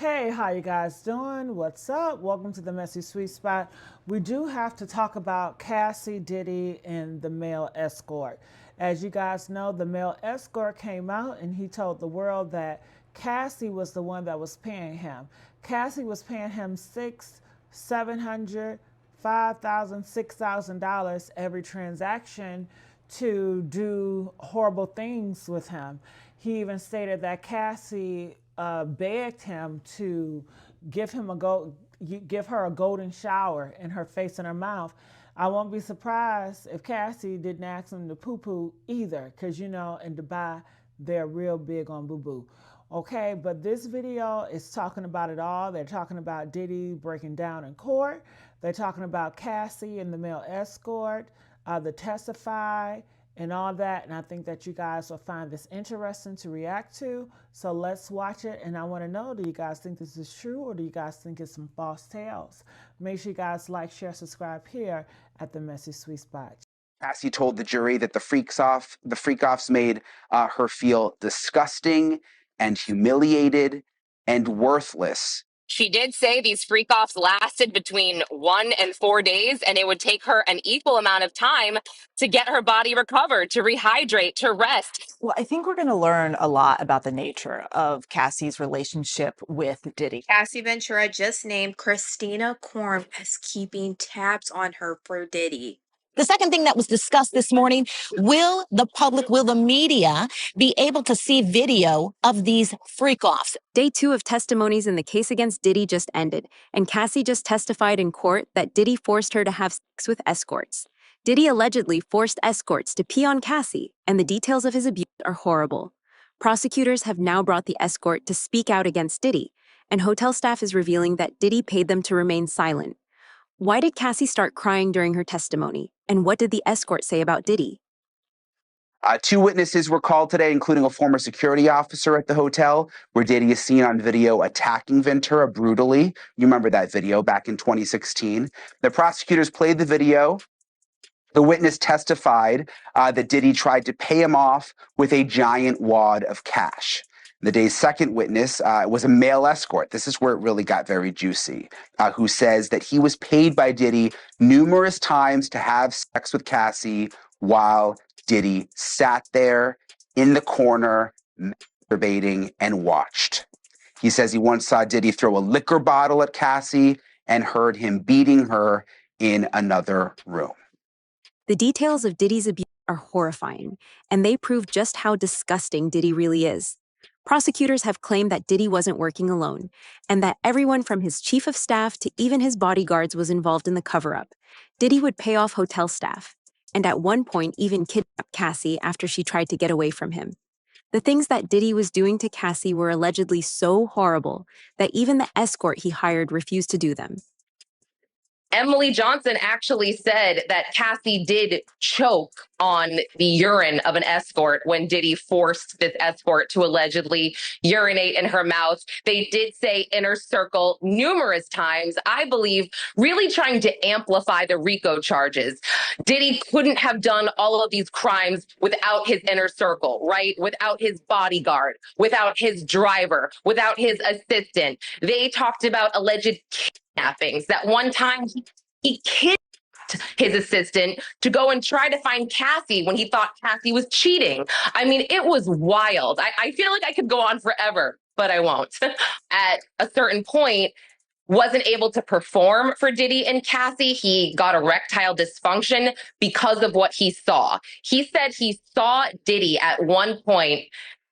Hey, how you guys doing? What's up? Welcome to the Messy Sweet Spot. We do have to talk about Cassie, Diddy, and the male escort. As you guys know, the male escort came out and he told the world that Cassie was the one that was paying him. Cassie was paying him $700, $5,000, $6,000 every transaction to do horrible things with him. He even stated that Cassie begged him to give him give her a golden shower in her face and her mouth. I won't be surprised if Cassie didn't ask him to poo poo either, because you know in Dubai they're real big on boo boo. Okay, but this video is talking about it all. They're talking about Diddy breaking down in court. They're talking about Cassie and the male escort, the Testify, and all that. And I think that you guys will find this interesting to react to. So let's watch it. And I want to know, do you guys think this is true or do you guys think it's some false tales? Make sure you guys like, share, subscribe here at the Messy Sweet Spot. Cassie told the jury that the freakoffs made her feel disgusting and humiliated and worthless. She did say these freak-offs lasted between 1 and 4 days, and it would take her an equal amount of time to get her body recovered, to rehydrate, to rest. Well, I think we're going to learn a lot about the nature of Cassie's relationship with Diddy. Cassie Ventura just named Christina Quorum as keeping tabs on her for Diddy. The second thing that was discussed this morning, will the public, will the media be able to see video of these freak-offs? Day 2 of testimonies in the case against Diddy just ended, and Cassie just testified in court that Diddy forced her to have sex with escorts. Diddy allegedly forced escorts to pee on Cassie, and the details of his abuse are horrible. Prosecutors have now brought the escort to speak out against Diddy, and hotel staff is revealing that Diddy paid them to remain silent. Why did Cassie start crying during her testimony? And what did the escort say about Diddy? 2 witnesses were called today, including a former security officer at the hotel, where Diddy is seen on video attacking Ventura brutally. You remember that video back in 2016. The prosecutors played the video. The witness testified that Diddy tried to pay him off with a giant wad of cash. The day's second witness was a male escort. This is where it really got very juicy, who says that he was paid by Diddy numerous times to have sex with Cassie while Diddy sat there in the corner, masturbating and watched. He says he once saw Diddy throw a liquor bottle at Cassie and heard him beating her in another room. The details of Diddy's abuse are horrifying, and they prove just how disgusting Diddy really is. Prosecutors have claimed that Diddy wasn't working alone, and that everyone from his chief of staff to even his bodyguards was involved in the cover-up. Diddy would pay off hotel staff, and at one point even kidnap Cassie after she tried to get away from him. The things that Diddy was doing to Cassie were allegedly so horrible that even the escort he hired refused to do them. Emily Johnson actually said that Cassie did choke on the urine of an escort when Diddy forced this escort to allegedly urinate in her mouth. They did say inner circle numerous times, I believe, really trying to amplify the RICO charges. Diddy couldn't have done all of these crimes without his inner circle, right? Without his bodyguard, without his driver, without his assistant. They talked about alleged kidnappings. That one time he kidnapped his assistant to go and try to find Cassie when he thought Cassie was cheating. I mean, it was wild. I feel like I could go on forever, but I won't. At a certain point, wasn't able to perform for Diddy and Cassie. He got erectile dysfunction because of what he saw. He said he saw Diddy at one point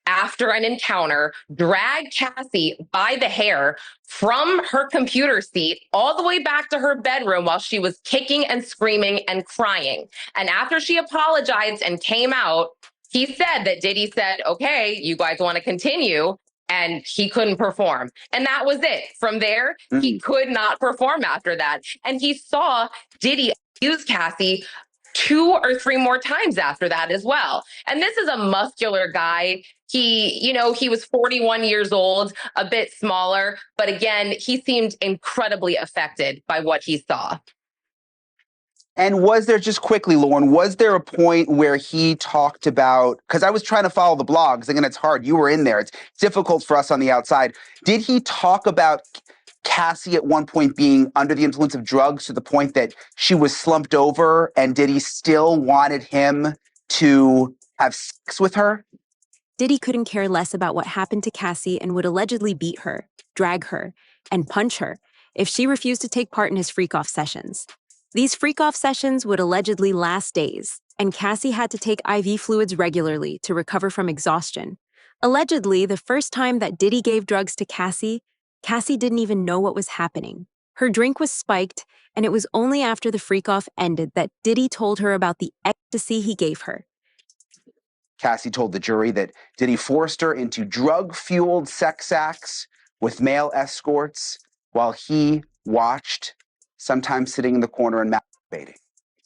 after an encounter, drag Cassie by the hair from her computer seat all the way back to her bedroom while she was kicking and screaming and crying. And after she apologized and came out, he said that Diddy said, okay, you guys want to continue? And he couldn't perform. And that was it. From there, he could not perform after that. And he saw Diddy abuse Cassie 2 or 3 more times after that as well. And this is a muscular guy. He was 41 years old, a bit smaller, but again, he seemed incredibly affected by what he saw. And was there, just quickly, Lauren, was there a point where he talked about, because I was trying to follow the blogs, again, it's hard. You were in there. It's difficult for us on the outside. Did he talk about Cassie at one point being under the influence of drugs to the point that she was slumped over, and Diddy still wanted him to have sex with her? Diddy couldn't care less about what happened to Cassie and would allegedly beat her, drag her, and punch her if she refused to take part in his freak-off sessions. These freak-off sessions would allegedly last days, and Cassie had to take IV fluids regularly to recover from exhaustion. Allegedly, the first time that Diddy gave drugs to Cassie, Cassie didn't even know what was happening. Her drink was spiked, and it was only after the freak-off ended that Diddy told her about the ecstasy he gave her. Cassie told the jury that Diddy forced her into drug-fueled sex acts with male escorts while he watched, sometimes sitting in the corner and masturbating.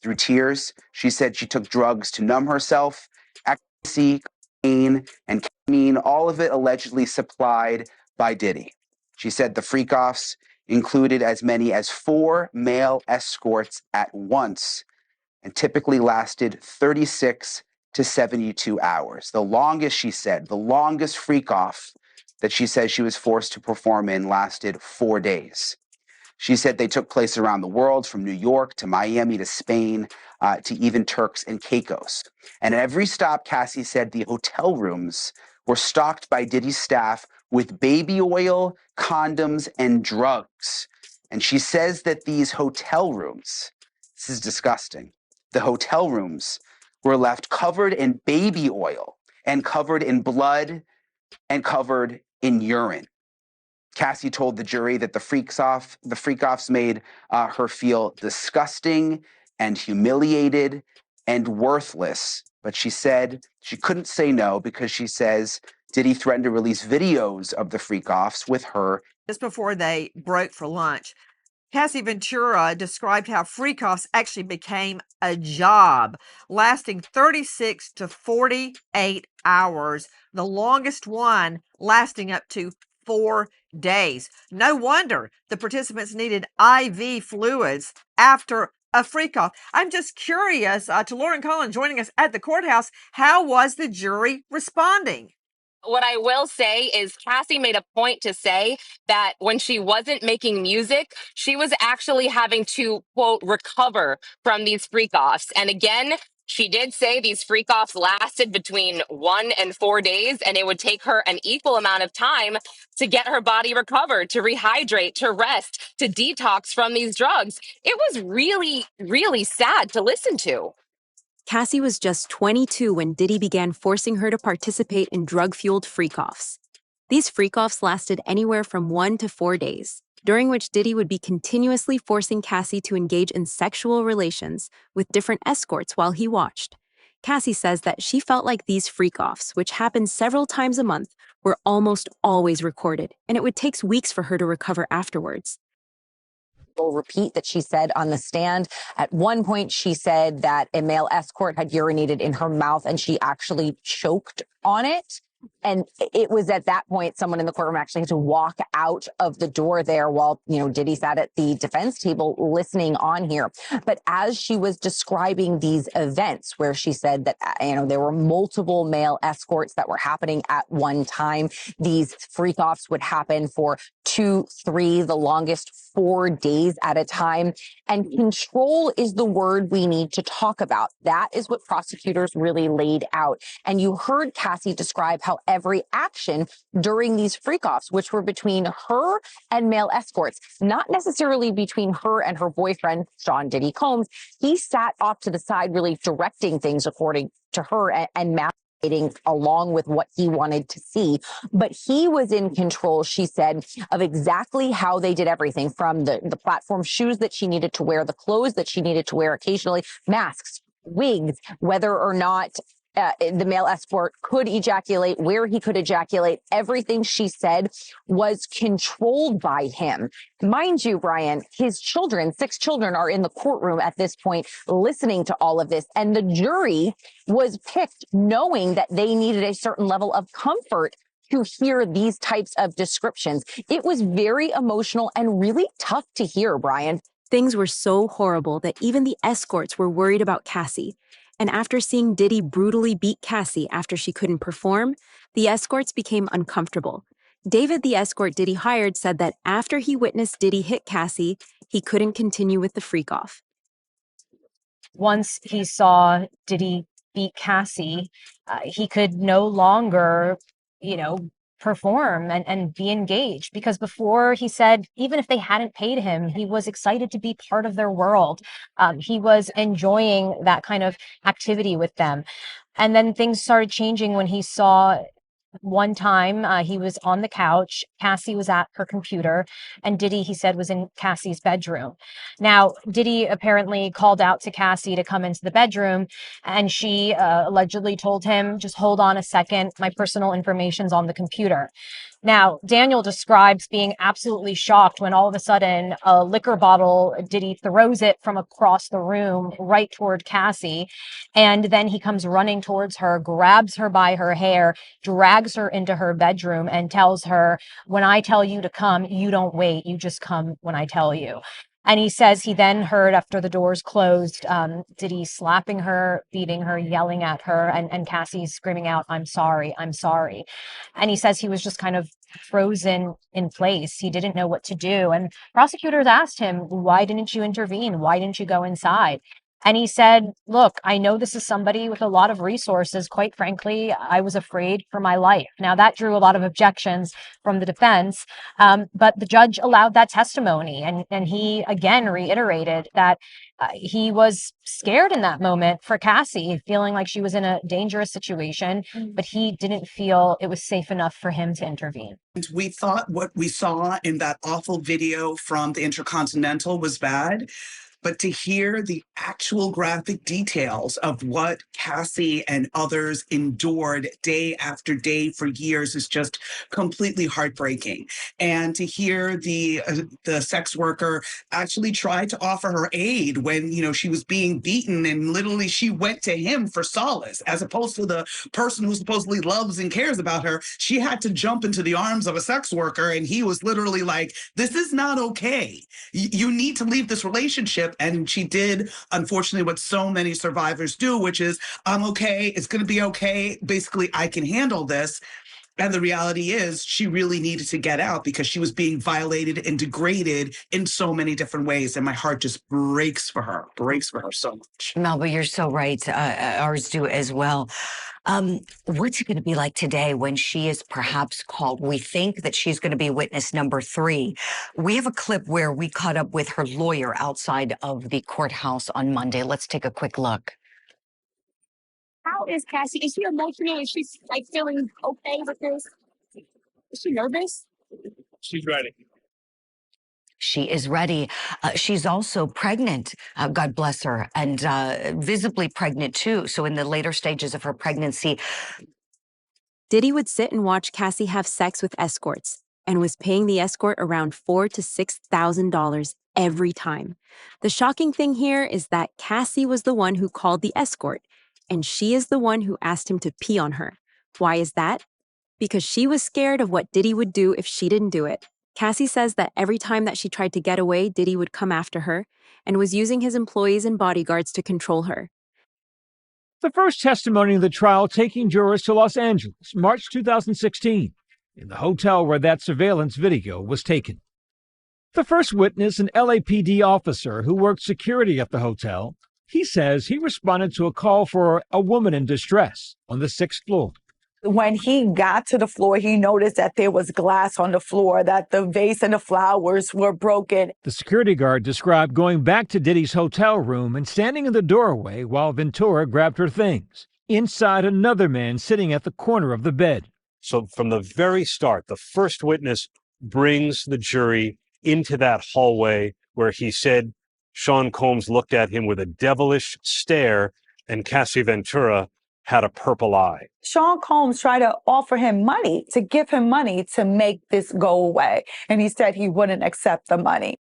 Through tears, she said she took drugs to numb herself, ecstasy, cocaine, and ketamine, all of it allegedly supplied by Diddy. She said the freak-offs included as many as 4 male escorts at once and typically lasted 36 to 72 hours. The longest, she said, the longest freak-off that she says she was forced to perform in lasted 4 days. She said they took place around the world, from New York to Miami to Spain to even Turks and Caicos. And at every stop, Cassie said the hotel rooms were stocked by Diddy's staff with baby oil, condoms, and drugs. And she says that these hotel rooms, this is disgusting, the hotel rooms were left covered in baby oil and covered in blood and covered in urine. Cassie told the jury that the freak-offs made her feel disgusting and humiliated and worthless. But she said she couldn't say no because she says Diddy threatened to release videos of the freak-offs with her. Just before they broke for lunch, Cassie Ventura described how freak-offs actually became a job, lasting 36 to 48 hours, the longest one lasting up to 4 days. No wonder the participants needed IV fluids after a freak-off. I'm just curious, to Lauren Cullen joining us at the courthouse, how was the jury responding? What I will say is Cassie made a point to say that when she wasn't making music, she was actually having to, quote, recover from these freak-offs. And again, she did say these freak-offs lasted between 1 and 4 days, and it would take her an equal amount of time to get her body recovered, to rehydrate, to rest, to detox from these drugs. It was really, really sad to listen to. Cassie was just 22 when Diddy began forcing her to participate in drug-fueled freak-offs. These freak-offs lasted anywhere from 1 to 4 days, during which Diddy would be continuously forcing Cassie to engage in sexual relations with different escorts while he watched. Cassie says that she felt like these freak-offs, which happened several times a month, were almost always recorded, and it would take weeks for her to recover afterwards. Will repeat that she said on the stand. At one point, she said that a male escort had urinated in her mouth and she actually choked on it. And it was at that point someone in the courtroom actually had to walk out of the door there while, Diddy sat at the defense table listening on here. But as she was describing these events where she said that, there were multiple male escorts that were happening at one time, these freak-offs would happen for 2, 3, the longest 4 days at a time. And control is the word we need to talk about. That is what prosecutors really laid out. And you heard Cassie describe how every action during these freak-offs, which were between her and male escorts, not necessarily between her and her boyfriend, Sean Diddy Combs, he sat off to the side really directing things according to her and masturbating along with what he wanted to see. But he was in control, she said, of exactly how they did everything, from the platform shoes that she needed to wear, the clothes that she needed to wear occasionally, masks, wigs, whether or not the male escort could ejaculate, where he could ejaculate. Everything, she said, was controlled by him. Mind you, Brian, his children, 6 children, are in the courtroom at this point listening to all of this. And the jury was picked knowing that they needed a certain level of comfort to hear these types of descriptions. It was very emotional and really tough to hear, Brian. Things were so horrible that even the escorts were worried about Cassie. And after seeing Diddy brutally beat Cassie after she couldn't perform, the escorts became uncomfortable. David, the escort Diddy hired, said that after he witnessed Diddy hit Cassie, he couldn't continue with the freak-off. Once he saw Diddy beat Cassie, he could no longer, perform and be engaged, because before, he said, even if they hadn't paid him, he was excited to be part of their world. He was enjoying that kind of activity with them. And then things started changing when he saw one time he was on the couch, Cassie was at her computer, and Diddy, he said, was in Cassie's bedroom. Now, Diddy apparently called out to Cassie to come into the bedroom, and she allegedly told him, just hold on a second, my personal information's on the computer. Now, Daniel describes being absolutely shocked when all of a sudden a liquor bottle, Diddy throws it from across the room right toward Cassie. And then he comes running towards her, grabs her by her hair, drags her into her bedroom and tells her, when I tell you to come, you don't wait. You just come when I tell you. And he says he then heard, after the doors closed, Diddy slapping her, beating her, yelling at her, and Cassie screaming out, I'm sorry, I'm sorry. And he says he was just kind of frozen in place. He didn't know what to do. And prosecutors asked him, why didn't you intervene? Why didn't you go inside? And he said, look, I know this is somebody with a lot of resources. Quite frankly, I was afraid for my life. Now, that drew a lot of objections from the defense, but the judge allowed that testimony. And he, again, reiterated that he was scared in that moment for Cassie, feeling like she was in a dangerous situation, but he didn't feel it was safe enough for him to intervene. We thought what we saw in that awful video from the Intercontinental was bad. But to hear the actual graphic details of what Cassie and others endured day after day for years is just completely heartbreaking. And to hear the sex worker actually try to offer her aid when, she was being beaten, and literally she went to him for solace, as opposed to the person who supposedly loves and cares about her. She had to jump into the arms of a sex worker, and he was literally like, this is not okay. You need to leave this relationship. And she did, unfortunately, what so many survivors do, which is, I'm okay, it's going to be okay. Basically, I can handle this. And the reality is she really needed to get out because she was being violated and degraded in so many different ways. And my heart just breaks for her so much. Melba, you're so right. Ours do as well. What's it going to be like today when she is perhaps called? We think that she's going to be witness number 3. We have a clip where we caught up with her lawyer outside of the courthouse on Monday. Let's take a quick look. How is Cassie? Is she emotional? Is she feeling okay with this? Is she nervous? She's ready. She is ready. She's also pregnant, God bless her, and visibly pregnant too. So in the later stages of her pregnancy. Diddy would sit and watch Cassie have sex with escorts and was paying the escort around $4,000 to $6,000 every time. The shocking thing here is that Cassie was the one who called the escort, and she is the one who asked him to pee on her. Why is that? Because she was scared of what Diddy would do if she didn't do it. Cassie says that every time that she tried to get away, Diddy would come after her and was using his employees and bodyguards to control her. The first testimony of the trial taking jurors to Los Angeles, March 2016, in the hotel where that surveillance video was taken. The first witness, an LAPD officer who worked security at the hotel, he says he responded to a call for a woman in distress on the 6th floor. When he got to the floor, he noticed that there was glass on the floor, that the vase and the flowers were broken. The security guard described going back to Diddy's hotel room and standing in the doorway while Ventura grabbed her things. Inside, another man sitting at the corner of the bed. So from the very start, the first witness brings the jury into that hallway where he said Sean Combs looked at him with a devilish stare and Cassie Ventura had a purple eye. Sean Combs tried to offer him money, to give him money to make this go away. And he said he wouldn't accept the money.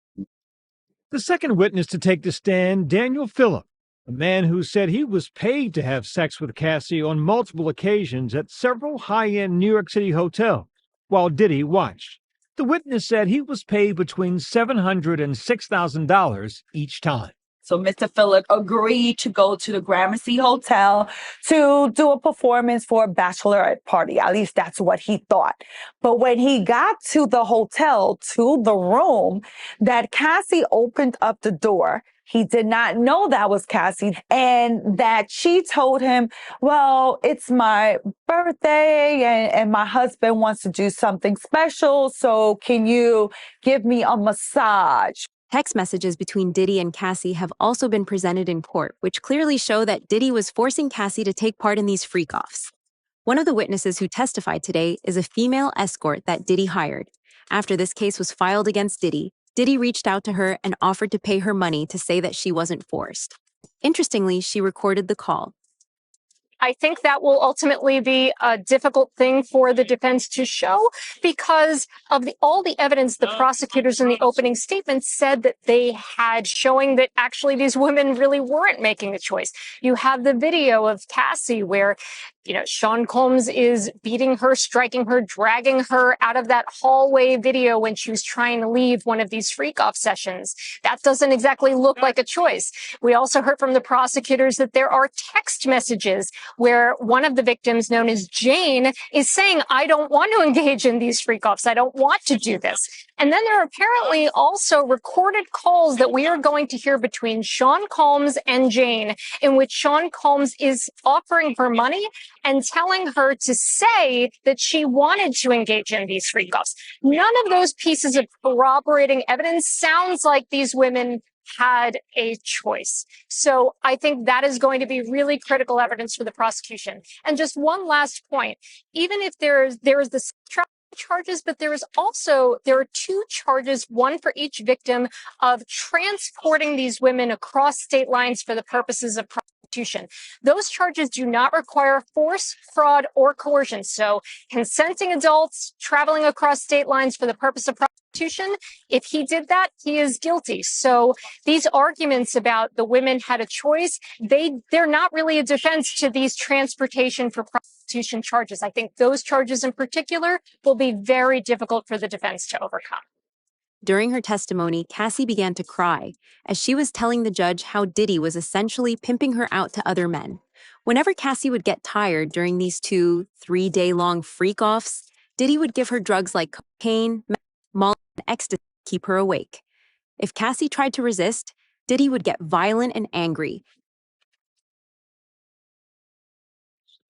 The second witness to take the stand, Daniel Phillip, a man who said he was paid to have sex with Cassie on multiple occasions at several high-end New York City hotels while Diddy watched. The witness said he was paid between $700 and $6,000 each time. So Mr. Phillip agreed to go to the Gramercy Hotel to do a performance for a bachelorette party. At least that's what he thought. But when he got to the hotel, to the room, that Cassie opened up the door. He did not know that was Cassie, and that she told him, well, it's my birthday and my husband wants to do something special. So can you give me a massage? Text messages between Diddy and Cassie have also been presented in court, which clearly show that Diddy was forcing Cassie to take part in these freak-offs. One of the witnesses who testified today is a female escort that Diddy hired. After this case was filed against Diddy, Diddy reached out to her and offered to pay her money to say that she wasn't forced. Interestingly, she recorded the call. I think that will ultimately be a difficult thing for the defense to show because of all the evidence the prosecutors in the opening statement said that they had, showing that actually these women really weren't making a choice. You have the video of Cassie where, Sean Combs is beating her, striking her, dragging her out of that hallway video when she was trying to leave one of these freak-off sessions. That doesn't exactly look like a choice. We also heard from the prosecutors that there are text messages where one of the victims, known as Jane, is saying, I don't want to engage in these freak-offs. I don't want to do this. And then there are apparently also recorded calls that we are going to hear between Sean Combs and Jane, in which Sean Combs is offering her money and telling her to say that she wanted to engage in these freak-offs. None of those pieces of corroborating evidence sounds like these women had a choice. So I think that is going to be really critical evidence for the prosecution. And just one last point, even if there is this charges, but there are 2 charges, one for each victim, of transporting these women across state lines for the purposes of prostitution. Those charges do not require force, fraud, or coercion. So consenting adults traveling across state lines for the purpose of prostitution, if he did that, he is guilty. So these arguments about the women had a choice, they're not really a defense to these transportation for prostitution charges. I think those charges in particular will be very difficult for the defense to overcome. During her testimony, Cassie began to cry as she was telling the judge how Diddy was essentially pimping her out to other men. Whenever Cassie would get tired during these 2-3-day-long freak-offs, Diddy would give her drugs like cocaine, Molly, and ecstasy to keep her awake. If Cassie tried to resist, Diddy would get violent and angry.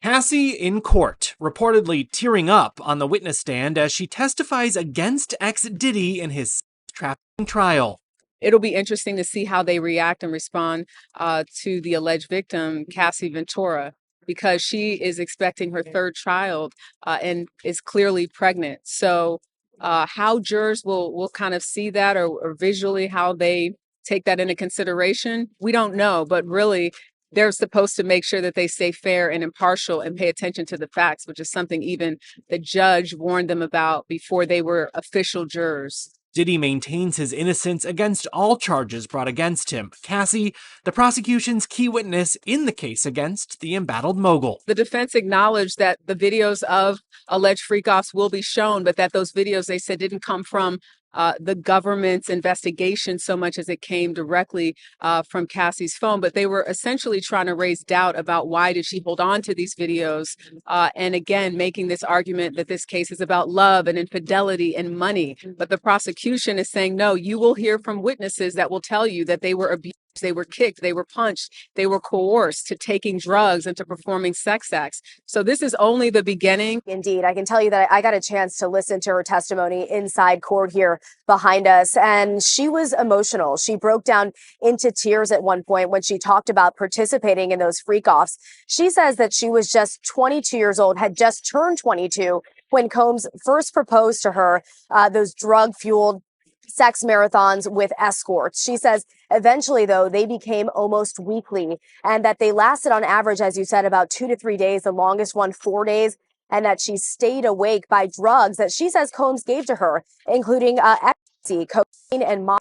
Cassie in court, reportedly tearing up on the witness stand as she testifies against ex-Diddy in his trafficking trial. It'll be interesting to see how they react and respond to the alleged victim, Cassie Ventura, because she is expecting her 3rd child and is clearly pregnant. So how jurors will kind of see that or visually how they take that into consideration, we don't know. But really, they're supposed to make sure that they stay fair and impartial and pay attention to the facts, which is something even the judge warned them about before they were official jurors. Diddy maintains his innocence against all charges brought against him. Cassie, the prosecution's key witness in the case against the embattled mogul. The defense acknowledged that the videos of alleged freak-offs will be shown, but that those videos, they said, didn't come from the government's investigation so much as it came directly from Cassie's phone. But they were essentially trying to raise doubt about why did she hold on to these videos, and again making this argument that this case is about love and infidelity and money. But the prosecution is saying, no, you will hear from witnesses that will tell you that they were abused, they were kicked, they were punched, they were coerced to taking drugs and to performing sex acts. So this is only the beginning. Indeed, I can tell you that I got a chance to listen to her testimony inside court here behind us, and she was emotional. She broke down into tears at one point when she talked about participating in those freak-offs. She says that she was just 22 years old, had just turned 22 when Combs first proposed to her those drug-fueled sex marathons with escorts. She says eventually, though, they became almost weekly, and that they lasted on average, as you said, about 2 to 3 days, the longest one 4 days, and that she stayed awake by drugs that she says Combs gave to her, including ecstasy, cocaine, and Molly.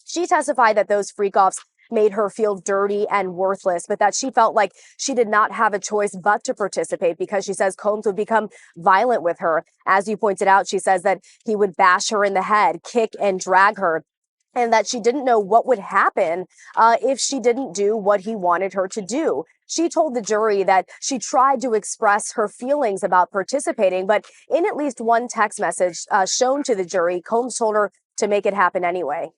She testified that those freak-offs made her feel dirty and worthless, but that she felt like she did not have a choice but to participate because she says Combs would become violent with her. As you pointed out, she says that he would bash her in the head, kick and drag her, and that she didn't know what would happen if she didn't do what he wanted her to do. She told the jury that she tried to express her feelings about participating, but in at least one text message shown to the jury, Combs told her to make it happen anyway.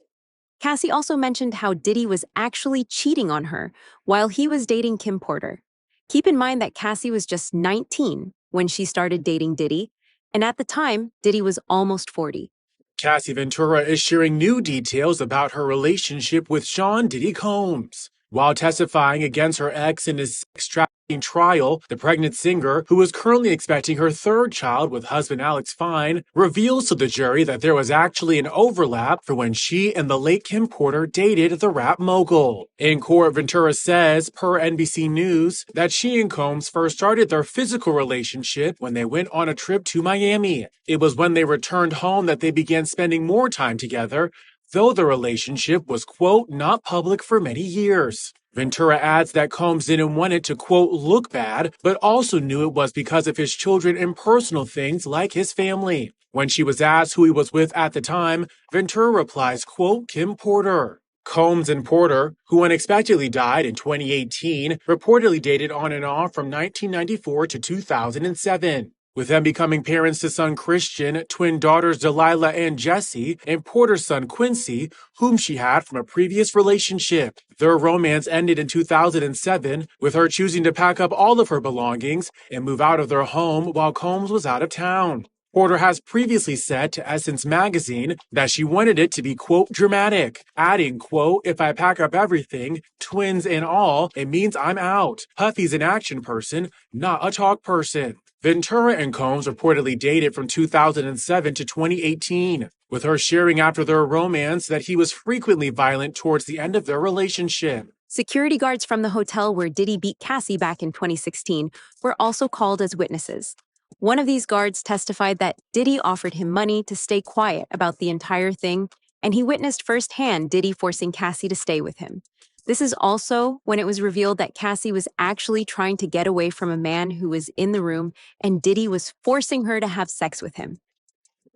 Cassie also mentioned how Diddy was actually cheating on her while he was dating Kim Porter. Keep in mind that Cassie was just 19 when she started dating Diddy, and at the time, Diddy was almost 40. Cassie Ventura is sharing new details about her relationship with Sean Diddy Combs. While testifying against her ex in his sex trafficking trial, the pregnant singer, who is currently expecting her third child with husband Alex Fine, reveals to the jury that there was actually an overlap for when she and the late Kim Porter dated the rap mogul. In court, Ventura says, per NBC News, that she and Combs first started their physical relationship when they went on a trip to Miami. It was when they returned home that they began spending more time together, though the relationship was, quote, not public for many years. Ventura adds that Combs didn't want it to, quote, look bad, but also knew it was because of his children and personal things like his family. When she was asked who he was with at the time, Ventura replies, quote, Kim Porter. Combs and Porter, who unexpectedly died in 2018, reportedly dated on and off from 1994 to 2007. With them becoming parents to son Christian, twin daughters Delilah and Jesse, and Porter's son Quincy, whom she had from a previous relationship. Their romance ended in 2007, with her choosing to pack up all of her belongings and move out of their home while Combs was out of town. Porter has previously said to Essence magazine that she wanted it to be, quote, dramatic, adding, quote, if I pack up everything, twins and all, it means I'm out. Puffy's an action person, not a talk person. Ventura and Combs reportedly dated from 2007 to 2018, with her sharing after their romance that he was frequently violent towards the end of their relationship. Security guards from the hotel where Diddy beat Cassie back in 2016 were also called as witnesses. One of these guards testified that Diddy offered him money to stay quiet about the entire thing, and he witnessed firsthand Diddy forcing Cassie to stay with him. This is also when it was revealed that Cassie was actually trying to get away from a man who was in the room, and Diddy was forcing her to have sex with him.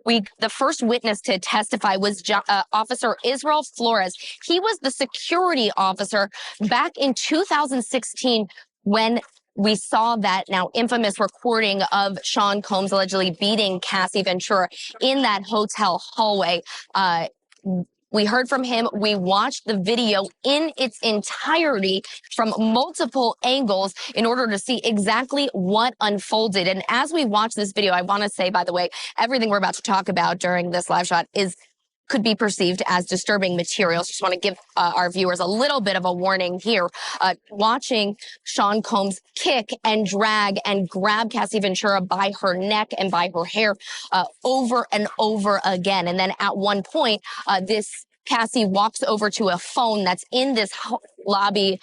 The first witness to testify was Officer Israel Flores. He was the security officer back in 2016 when we saw that now infamous recording of Sean Combs allegedly beating Cassie Ventura in that hotel hallway. We heard from him. We watched the video in its entirety from multiple angles in order to see exactly what unfolded. And as we watch this video, I want to say, by the way, everything we're about to talk about during this live shot could be perceived as disturbing materials. Just want to give our viewers a little bit of a warning here. Watching Sean Combs kick and drag and grab Cassie Ventura by her neck and by her hair over and over again. And then at one point, Cassie walks over to a phone that's in this lobby,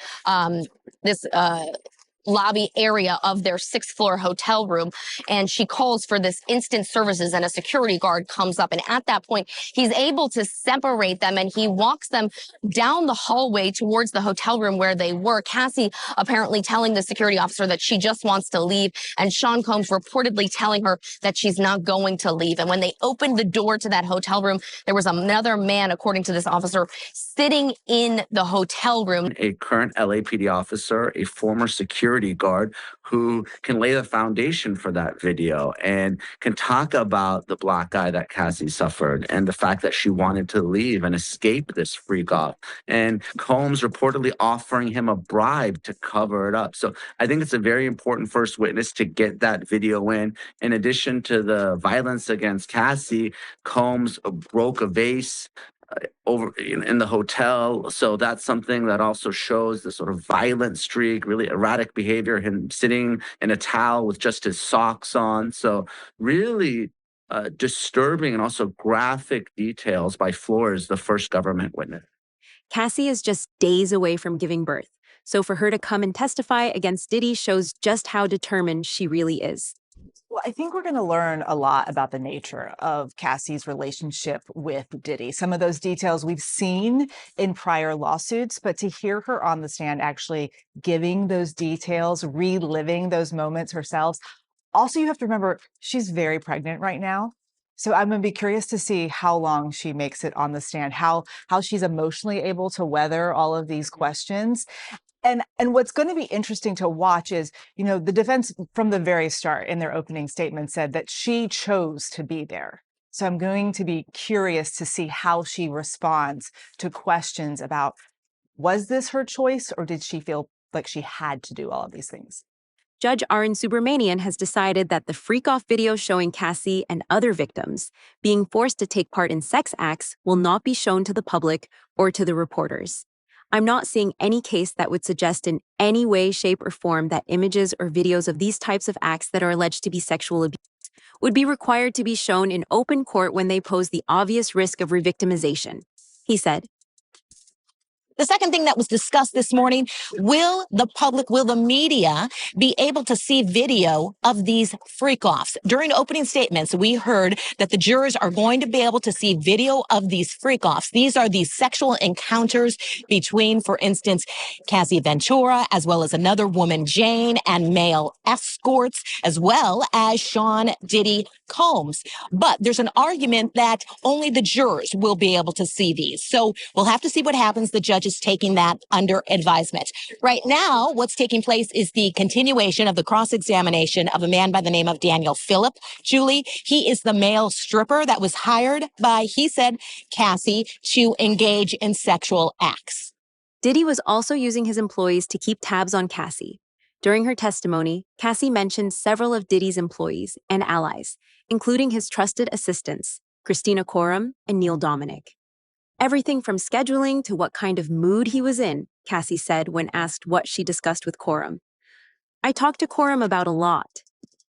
lobby area of their 6th floor hotel room, and she calls for this instant services, and a security guard comes up, and at that point he's able to separate them, and he walks them down the hallway towards the hotel room where they were. Cassie apparently telling the security officer that she just wants to leave, and Sean Combs reportedly telling her that she's not going to leave. And when they opened the door to that hotel room, there was another man, according to this officer, sitting in the hotel room. A current LAPD officer, a former security guard who can lay the foundation for that video and can talk about the black eye that Cassie suffered and the fact that she wanted to leave and escape this freak off. And Combs reportedly offering him a bribe to cover it up. So I think it's a very important first witness to get that video in. In addition to the violence against Cassie, Combs broke a vase over in the hotel. So that's something that also shows the sort of violent streak, really erratic behavior, him sitting in a towel with just his socks on. So really disturbing and also graphic details by Flores, the first government witness. Cassie is just days away from giving birth, so for her to come and testify against Diddy shows just how determined she really is. Well, I think we're going to learn a lot about the nature of Cassie's relationship with Diddy. Some of those details we've seen in prior lawsuits, but to hear her on the stand actually giving those details, reliving those moments herself. Also, you have to remember she's very pregnant right now. So I'm going to be curious to see how long she makes it on the stand, how she's emotionally able to weather all of these questions. And what's going to be interesting to watch is, the defense from the very start in their opening statement said that she chose to be there. So I'm going to be curious to see how she responds to questions about, was this her choice or did she feel like she had to do all of these things? Judge Arun Subramanian has decided that the freak-off video showing Cassie and other victims being forced to take part in sex acts will not be shown to the public or to the reporters. I'm not seeing any case that would suggest in any way, shape, or form that images or videos of these types of acts that are alleged to be sexual abuse would be required to be shown in open court when they pose the obvious risk of revictimization, he said. The second thing that was discussed this morning, will the media be able to see video of these freak-offs? During opening statements, we heard that the jurors are going to be able to see video of these freak-offs. These are these sexual encounters between, for instance, Cassie Ventura, as well as another woman, Jane, and male escorts, as well as Sean Diddy Combs. But there's an argument that only the jurors will be able to see these. So we'll have to see what happens. The judge is taking that under advisement. Right now, what's taking place is the continuation of the cross-examination of a man by the name of Daniel Phillip. Julie, he is the male stripper that was hired by, he said, Cassie to engage in sexual acts. Diddy was also using his employees to keep tabs on Cassie. During her testimony, Cassie mentioned several of Diddy's employees and allies, including his trusted assistants, Christina Coram and Neil Dominic. Everything from scheduling to what kind of mood he was in, Cassie said when asked what she discussed with Coram. I talked to Coram about a lot.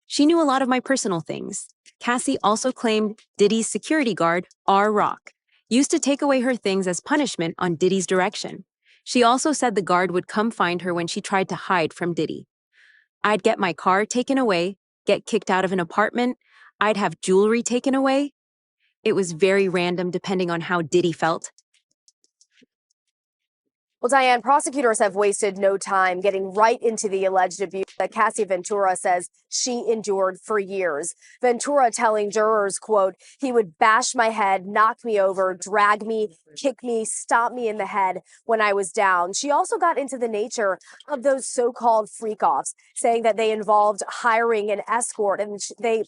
She knew a lot of my personal things. Cassie also claimed Diddy's security guard, R. Rock, used to take away her things as punishment on Diddy's direction. She also said the guard would come find her when she tried to hide from Diddy. I'd get my car taken away, get kicked out of an apartment, I'd have jewelry taken away. It was very random depending on how Diddy felt. Well, Diane, prosecutors have wasted no time getting right into the alleged abuse that Cassie Ventura says she endured for years. Ventura telling jurors, quote, he would bash my head, knock me over, drag me, kick me, stomp me in the head when I was down. She also got into the nature of those so-called freak-offs, saying that they involved hiring an escort and they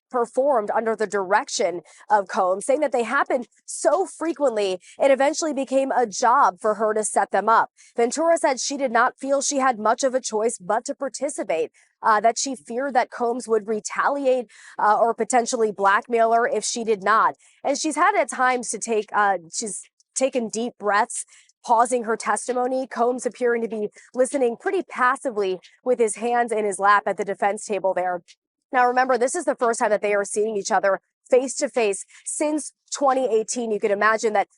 performed under the direction of Combs, saying that they happened so frequently, it eventually became a job for her to set them up. Ventura said she did not feel she had much of a choice but to participate, that she feared that Combs would retaliate or potentially blackmail her if she did not. And she's had at times to she's taken deep breaths, pausing her testimony, Combs appearing to be listening pretty passively with his hands in his lap at the defense table there. Now, remember, this is the first time that they are seeing each other face to face since 2018. You can imagine that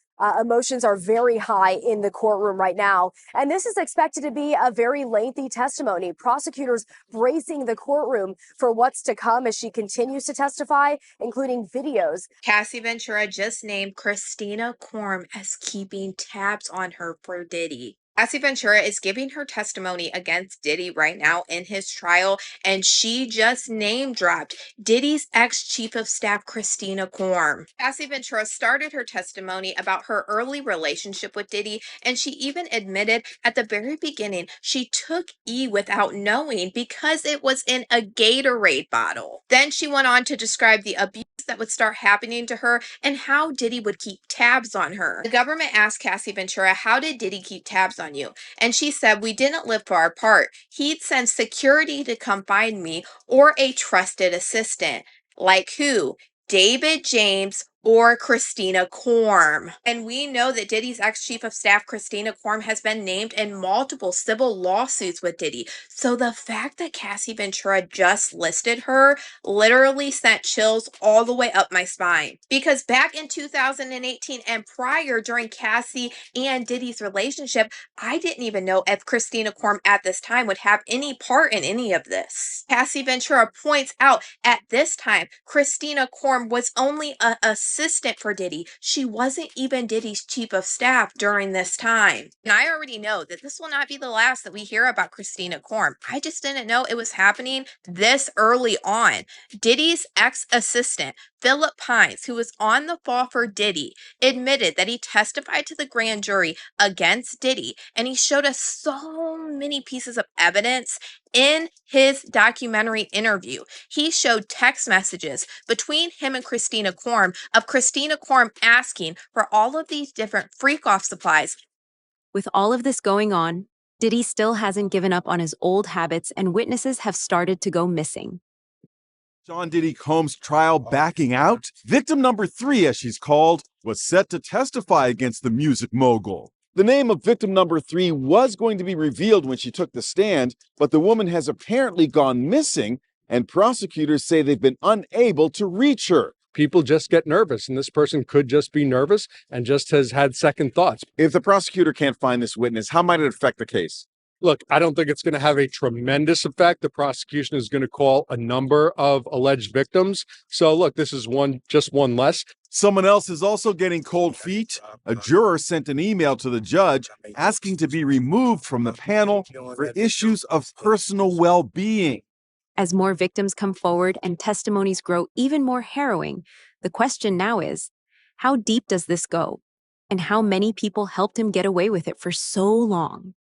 emotions are very high in the courtroom right now. And this is expected to be a very lengthy testimony. Prosecutors bracing the courtroom for what's to come as she continues to testify, including videos. Cassie Ventura just named Christina Coram as keeping tabs on her for Diddy. Cassie Ventura is giving her testimony against Diddy right now in his trial, and she just name-dropped Diddy's ex-chief of staff, Christina Coram. Cassie Ventura started her testimony about her early relationship with Diddy, and she even admitted at the very beginning she took E without knowing because it was in a Gatorade bottle. Then she went on to describe the abuse that would start happening to her and how Diddy would keep tabs on her. The government asked Cassie Ventura, how did Diddy keep tabs on you? And she said, we didn't live far apart. He'd send security to come find me or a trusted assistant. Like who? David James or Christina Korm. And we know that Diddy's ex-chief of staff, Christina Korm, has been named in multiple civil lawsuits with Diddy. So the fact that Cassie Ventura just listed her literally sent chills all the way up my spine. Because back in 2018 and prior, during Cassie and Diddy's relationship, I didn't even know if Christina Korm at this time would have any part in any of this. Cassie Ventura points out at this time, Christina Korm was only an assistant for Diddy. She wasn't even Diddy's chief of staff during this time. And I already know that this will not be the last that we hear about Christina Korm. I just didn't know it was happening this early on. Diddy's ex-assistant, Philip Pines, who was on the fall for Diddy, admitted that he testified to the grand jury against Diddy, and he showed us so many pieces of evidence in his documentary interview. He showed text messages between him and Christina Korm of Christina Korm asking for all of these different freak-off supplies. With all of this going on, Diddy still hasn't given up on his old habits, and witnesses have started to go missing. Sean Diddy Combs' trial backing out? Victim number 3, as she's called, was set to testify against the music mogul. The name of victim number 3 was going to be revealed when she took the stand, but the woman has apparently gone missing, and prosecutors say they've been unable to reach her. People just get nervous, and this person could just be nervous and just has had second thoughts. If the prosecutor can't find this witness, how might it affect the case? Look, I don't think it's going to have a tremendous effect. The prosecution is going to call a number of alleged victims. So look, this is just one less. Someone else is also getting cold feet. A juror sent an email to the judge asking to be removed from the panel for issues of personal well-being. As more victims come forward and testimonies grow even more harrowing, the question now is, how deep does this go? And how many people helped him get away with it for so long?